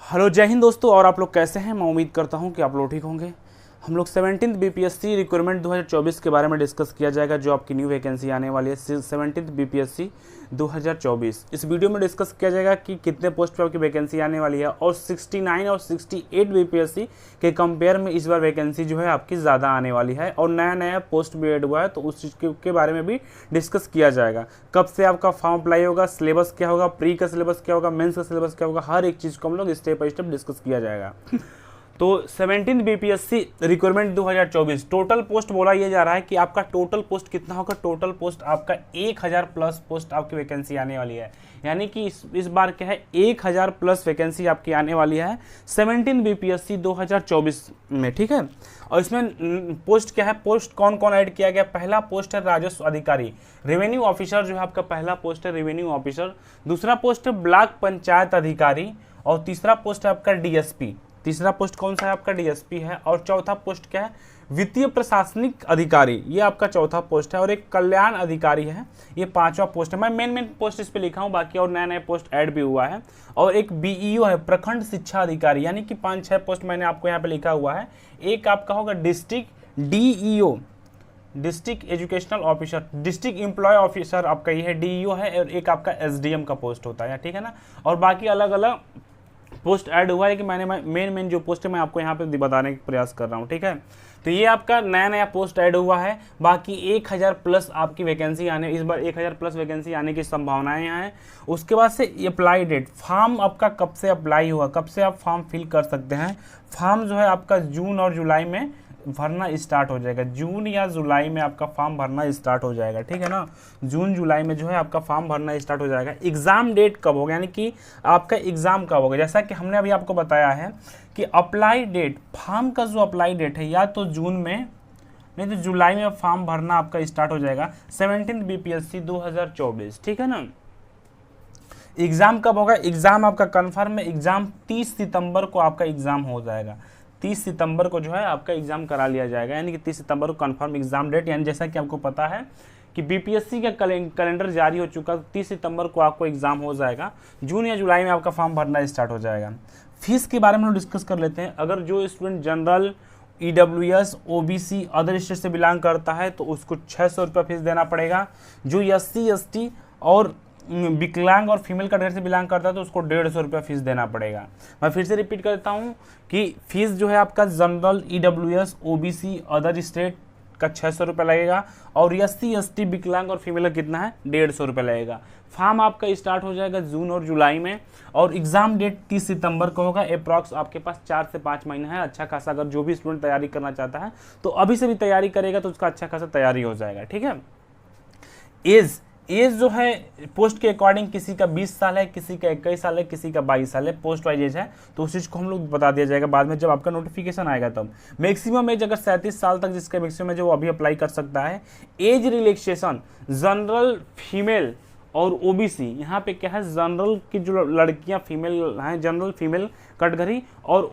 Hello जय हिंद दोस्तों। और आप लोग कैसे हैं? मैं उम्मीद करता हूं कि आप लोग ठीक होंगे। हम लोग 17th बीपीएससी रिक्वायरमेंट 2024 के बारे में डिस्कस किया जाएगा, जो आपकी न्यू वैकेंसी आने वाली है 17th बीपीएससी 2024। इस वीडियो में डिस्कस किया जाएगा कि कितने पोस्ट पर आपकी वैकेंसी आने वाली है, और 69 और 68 बीपीएससी के कंपेयर में इस बार वैकेंसी जो है आपकी ज़्यादा आने वाली है, और नया नया पोस्ट भी ऐड हुआ है, तो उस चीज़ के बारे में भी डिस्कस किया जाएगा। कब से आपका फॉर्म अप्लाई होगा, सिलेबस क्या होगा, प्री का सिलेबस क्या होगा, मेंस का सिलेबस क्या होगा, हर एक चीज़ को हम लोग स्टेप बाय स्टेप डिस्कस किया जाएगा। तो 17th BPSC requirement 2024 total post बोला यह जा रहा है कि आपका टोटल पोस्ट कितना होगा। टोटल पोस्ट आपका 1000 प्लस पोस्ट आपकी वैकेंसी आने वाली है, यानी कि इस बार क्या है 1000 प्लस वैकेंसी आपकी आने वाली है 17th बीपीएससी 2024 में, ठीक है। और इसमें पोस्ट क्या है, पोस्ट कौन कौन ऐड किया गया। पहला पोस्ट है राजस्व अधिकारी, रेवेन्यू ऑफिसर जो है आपका पहला पोस्ट है रेवेन्यू ऑफिसर। दूसरा पोस्ट है ब्लॉक पंचायत अधिकारी, और तीसरा पोस्ट है आपका डीएसपी। तीसरा पोस्ट कौन सा है आपका डीएसपी है। और चौथा पोस्ट क्या है, वित्तीय प्रशासनिक अधिकारी, ये आपका चौथा पोस्ट है। और एक कल्याण अधिकारी है, ये पांचवा पोस्ट है। मैं मेन पोस्ट इस पे लिखा हूँ, बाकी और नया नया पोस्ट ऐड भी हुआ है। और एक बीईओ है, प्रखंड शिक्षा अधिकारी, यानी कि 5-6 पोस्ट मैंने आपको यहाँ पे लिखा हुआ है। एक आपका होगा district DEO, district educational officer, district employ officer आपका ये है, डीईओ है। और एक आपका एसडीएम का पोस्ट होता है, ठीक है ना। और बाकी अलग अलग पोस्ट ऐड हुआ है कि मैंने मेन जो पोस्ट है मैं आपको यहाँ पे बताने का प्रयास कर रहा हूँ, ठीक है। तो ये आपका नया नया पोस्ट ऐड हुआ है। बाकी 1000 प्लस आपकी वैकेंसी आने, इस बार 1000 प्लस वैकेंसी आने की संभावनाएं हैं। उसके बाद से अप्लाई डेट, फॉर्म आपका कब से अप्लाई हुआ, कब से आप फॉर्म फिल कर सकते हैं। फॉर्म जो है आपका जून और जुलाई में भरना स्टार्ट हो जाएगा। जून या जुलाई में आपका फॉर्म भरना स्टार्ट हो जाएगा, ठीक है ना। जून जुलाई में जो है आपका फॉर्म भरना स्टार्ट हो जाएगा। एग्जाम डेट कब होगा, यानी कि आपका एग्जाम कब होगा। जैसा कि हमने अभी आपको बताया है कि अप्लाई डेट, फॉर्म का जो अप्लाई डेट है या तो जून में नहीं तो जुलाई में फॉर्म भरना आपका स्टार्ट हो जाएगा 17th बीपीएससी 2024, ठीक है ना। एग्जाम कब होगा, एग्जाम आपका कन्फर्म है। एग्जाम 30 सितंबर को आपका एग्जाम हो जाएगा। 30 सितंबर को जो है आपका एग्जाम करा लिया जाएगा, यानी कि 30 सितंबर को कंफर्म एग्जाम डेट। यानी जैसा कि आपको पता है कि बीपीएससी का कैलेंडर जारी हो चुका, 30 सितंबर को आपको एग्जाम हो जाएगा। जून या जुलाई में आपका फॉर्म भरना स्टार्ट हो जाएगा। फीस के बारे में हम डिस्कस कर लेते हैं। अगर जो student general, EWS, OBC, other state से बिलोंग करता है तो उसको 600 रुपये फीस देना पड़ेगा। जो एससी, एसटी और विकलांग और फीमेल कैटेगरी से बिलोंग करता है तो उसको 150 रुपया फीस देना पड़ेगा। मैं फिर से रिपीट करता हूँ कि फीस जो है आपका general, EWS, OBC, other state का 600 रुपये लगेगा, और एससी, एसटी, विकलांग और फीमेल का कितना है 150 रुपये लगेगा। फॉर्म आपका स्टार्ट हो जाएगा जून और जुलाई में, और एग्जाम डेट 30 सितंबर को होगा। अप्रॉक्स आपके पास 4 से 5 महीना है। अच्छा खासा अगर जो भी स्टूडेंट तैयारी करना चाहता है तो अभी से भी तैयारी करेगा तो उसका अच्छा खासा तैयारी हो जाएगा, ठीक है। एज जो है पोस्ट के अकॉर्डिंग किसी का 20 साल है, किसी का 21 साल है, किसी का 22 साल है, पोस्ट वाइज एज है। तो उस चीज़ को हम लोग बता दिया जाएगा बाद में जब आपका नोटिफिकेशन आएगा तब। मैक्सिमम एज अगर 37 साल तक जिसका मैक्सिमम है जो अभी अप्लाई कर सकता है। एज रिलैक्सेशन जनरल, फीमेल और ओबीसी, यहाँ पे क्या है जनरल की जो लड़कियाँ फीमेल हैं, जनरल फीमेल कैटेगरी, और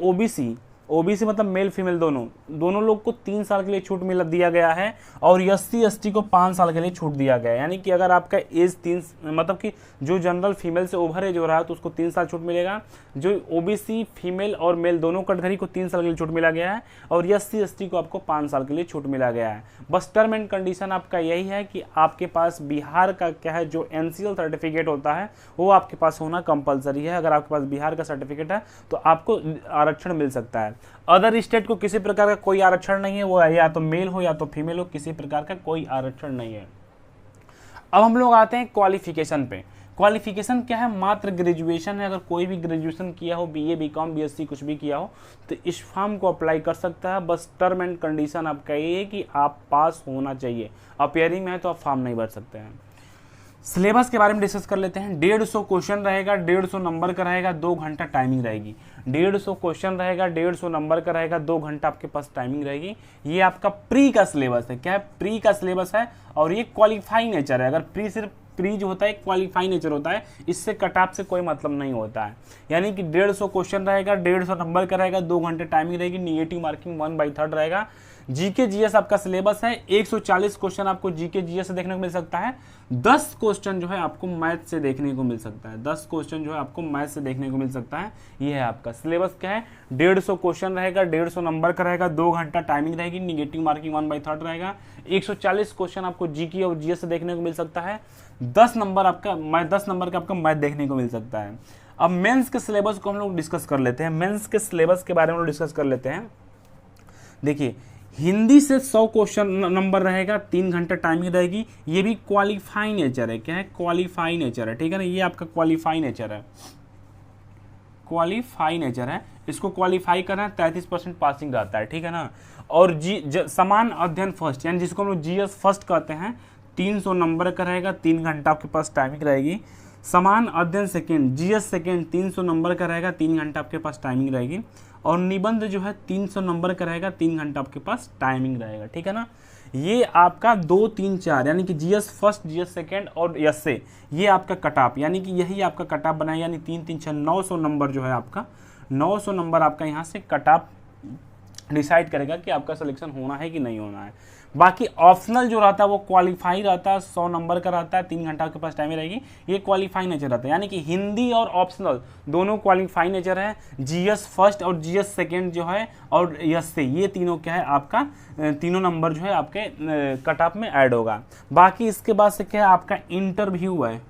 ओबीसी मतलब मेल फीमेल दोनों लोग को 3 साल के लिए छूट दिया गया है। और एससी, एसटी को 5 साल के लिए छूट दिया गया है। यानी कि अगर आपका एज 3 मतलब कि जो जनरल फीमेल से ओवर एज हो रहा है तो उसको 3 साल छूट मिलेगा। जो ओबीसी फीमेल और मेल दोनों कैटेगरी को 3 साल के लिए छूट मिला गया है, और एससी, एसटी को आपको 5 साल के लिए छूट मिला गया है। बस टर्म एंड कंडीशन आपका यही है कि आपके पास बिहार का क्या है जो एनसीएल सर्टिफिकेट होता है वो आपके पास होना कंपलसरी है। अगर आपके पास बिहार का सर्टिफिकेट है तो आपको आरक्षण मिल सकता है। अदर स्टेट को किसी प्रकार का कोई आरक्षण नहीं है, वो या तो मेल हो या तो फीमेल हो, किसी प्रकार का कोई आरक्षण नहीं है। अब हम लोग आते हैं क्वालिफिकेशन पे। क्वालिफिकेशन क्या है, मात्र ग्रेजुएशन है। अगर कोई भी ग्रेजुएशन किया हो, बीए, बीकॉम, बीएससी कुछ भी किया हो तो इस फॉर्म को अप्लाई कर सकता है। बस टर्म एंड कंडीशन आपका ये है कि आप पास होना चाहिए। अपियरिंग में है तो आप फॉर्म नहीं भर सकते हैं। सिलेबस के बारे में डिस्कस कर लेते हैं। 150 क्वेश्चन रहेगा, 150 नंबर का रहेगा, 2 घंटा टाइमिंग रहेगी। 150 क्वेश्चन रहेगा, 150 नंबर का रहेगा, 2 घंटा आपके पास टाइमिंग रहेगी। ये आपका प्री का सिलेबस है। क्या है, प्री का सिलेबस है, और ये क्वालिफाई नेचर है। अगर प्री सिर्फ प्री जो होता है क्वालिफाई नेचर होता है, इससे कट ऑफ से कोई मतलब नहीं होता है। यानी कि 150 क्वेश्चन रहेगा, 150 नंबर का रहेगा, 2 घंटे टाइमिंग रहेगी। निगेटिव मार्किंग 1/3 रहेगा। जीके जीएस आपका सिलेबस है, 140 क्वेश्चन आपको जीके जीएस से देखने को मिल सकता है, 10 क्वेश्चन जो है आपको मैथ से देखने को मिल सकता है, 10 क्वेश्चन जो है आपको मैथ से देखने को मिल सकता है। ये है आपका सिलेबस क्या है, 150 क्वेश्चन रहेगा, 150 नंबर का रहेगा, 2 घंटा टाइमिंग रहेगी, निगेटिव मार्किंग 1/3 रहेगा, 140 क्वेश्चन आपको जीके और जीएस से देखने को मिल सकता है, 10 नंबर का आपका मैथ देखने को मिल सकता है। अब मेंस के सिलेबस को हम लोग डिस्कस कर लेते हैं, मेंस के सिलेबस के बारे में डिस्कस कर लेते हैं। देखिए, हिंदी से 100 क्वेश्चन नंबर रहेगा, 3 घंटा टाइमिंग रहेगी, ये भी क्वालिफाई नेचर है। क्या है? क्वालिफाई नेचर है, ठीक है ना, ये आपका क्वालिफाई नेचर है, क्वालिफाई नेचर है। इसको क्वालिफाई करना है, 33% पासिंग रहता है, ठीक है ना। और समान अध्ययन फर्स्ट, यानी जिसको हम लोग जीएस फर्स्ट कहते हैं, 300 नंबर का रहेगा, 3 घंटा आपके पास टाइमिंग रहेगी। समान अध्ययन सेकेंड, जीएस सेकेंड 300 नंबर का रहेगा, 3 घंटा आपके पास टाइमिंग रहेगी। और निबंध जो है 300 नंबर का रहेगा, 3 घंटा आपके पास टाइमिंग रहेगा, ठीक है ना। ये आपका 2, 3, 4 यानी कि जीएस फर्स्ट, जीएस सेकेंड और एस से, ये आपका कटऑफ, यानी कि यही आपका कटऑफ बना है, यानी 3, 3, 6, 900 नंबर जो है आपका, 900 नंबर आपका यहाँ से कटऑफ डिसाइड करेगा कि आपका सिलेक्शन होना है कि नहीं होना है। बाकी ऑप्शनल जो रहता है वो क्वालिफाई रहता है, 100 नंबर का रहता है, 3 घंटा के पास टाइम रहेगी, ये क्वालिफाई नेचर रहता है। यानी कि हिंदी और ऑप्शनल दोनों क्वालिफाई नेचर है, जीएस फर्स्ट और जीएस सेकेंड जो है और यस से, ये तीनों क्या है आपका, तीनों नंबर जो है आपके कट ऑफ में ऐड होगा। बाकी इसके बाद से क्या है आपका इंटरव्यू है,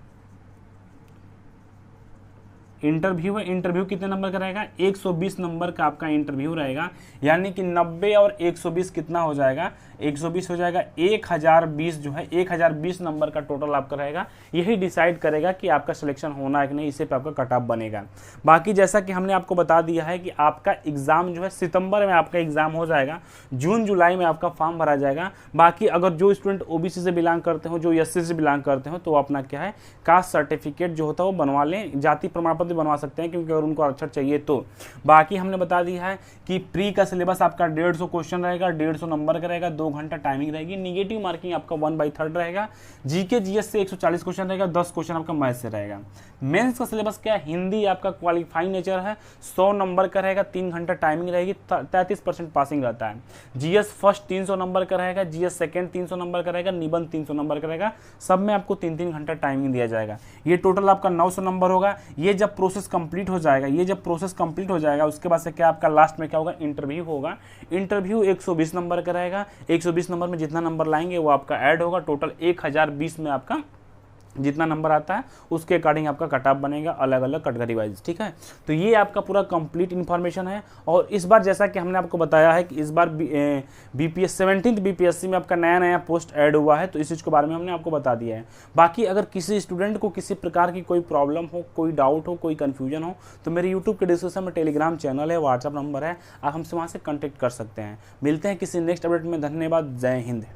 इंटरव्यू कितने नंबर का रहेगा, 120 नंबर का आपका इंटरव्यू रहेगा। यानी कि 90 और 120 कितना हो जाएगा, 120 हो जाएगा, 1020 जो है 1020 नंबर का टोटल आपका रहेगा। यही डिसाइड करेगा कि आपका सिलेक्शन होना है कि नहीं, इसे पे आपका कट ऑफ बनेगा। बाकी जैसा कि हमने आपको बता दिया है कि आपका एग्जाम जो है सितंबर में आपका एग्जाम हो जाएगा, जून जुलाई में आपका फॉर्म भरा जाएगा। बाकी अगर जो स्टूडेंट ओबीसी से बिलोंग करते हो, जो एससी से बिलोंग करते हो, तो अपना क्या है कास्ट सर्टिफिकेट जो होता है वो बनवा लें, जाति प्रमाण पत्र बनवा सकते हैं, क्योंकि अगर उनको अक्षर चाहिए तो। बाकी हमने बता दिया है कि प्री का सिलेबस आपका 150 क्वेश्चन रहेगा, 150 नंबर का रहेगा, 2 घंटा टाइमिंग रहेगी, निगेटिव मार्किंग आपका 1/3 रहेगा, जीके जीएस से 140 क्वेश्चन रहेगा, 10 क्वेश्चन आपका मैथ से रहेगा। मेंस का सिलेबस क्या है, हिंदी आपका क्वालिफाई नेचर है, 100 नंबर का रहेगा, 3 घंटा टाइमिंग रहेगी, 33% पासिंग रहता है। जीएस फर्स्ट 300 नंबर का रहेगा, जीएस सेकेंड 300 नंबर का रहेगा, निबंध 300 नंबर का रहेगा, सब में आपको 3-3 घंटा टाइमिंग दिया जाएगा। ये टोटल आपका 900 नंबर होगा। ये जब प्रोसेस कंप्लीट हो जाएगा, उसके बाद से क्या आपका लास्ट में क्या होगा, इंटरव्यू होगा। इंटरव्यू 120 नंबर का रहेगा, 120 नंबर में जितना नंबर लाएंगे वो आपका ऐड होगा, टोटल 1020 में आपका जितना नंबर आता है उसके अकॉर्डिंग आपका कट ऑफ बनेगा, अलग अलग कैटेगरी वाइज, ठीक है। तो ये आपका पूरा कंप्लीट इन्फॉर्मेशन है। और इस बार जैसा कि हमने आपको बताया है कि इस बार बीपीएस 17th बीपीएससी में आपका नया प्रपोस्ट ऐड हुआ है, तो इस चीज़ के बारे में हमने आपको बता दिया है। बाकी अगर किसी स्टूडेंट को किसी प्रकार की कोई प्रॉब्लम हो, कोई डाउट हो, कोई कन्फ्यूजन हो, तो मेरे यूट्यूब के डिस्क्रिप्शन में टेलीग्राम चैनल है, व्हाट्सअप नंबर है, आप हमसे वहाँ से कॉन्टैक्ट कर सकते हैं। मिलते हैं किसी नेक्स्ट अपडेट में। धन्यवाद। जय हिंद।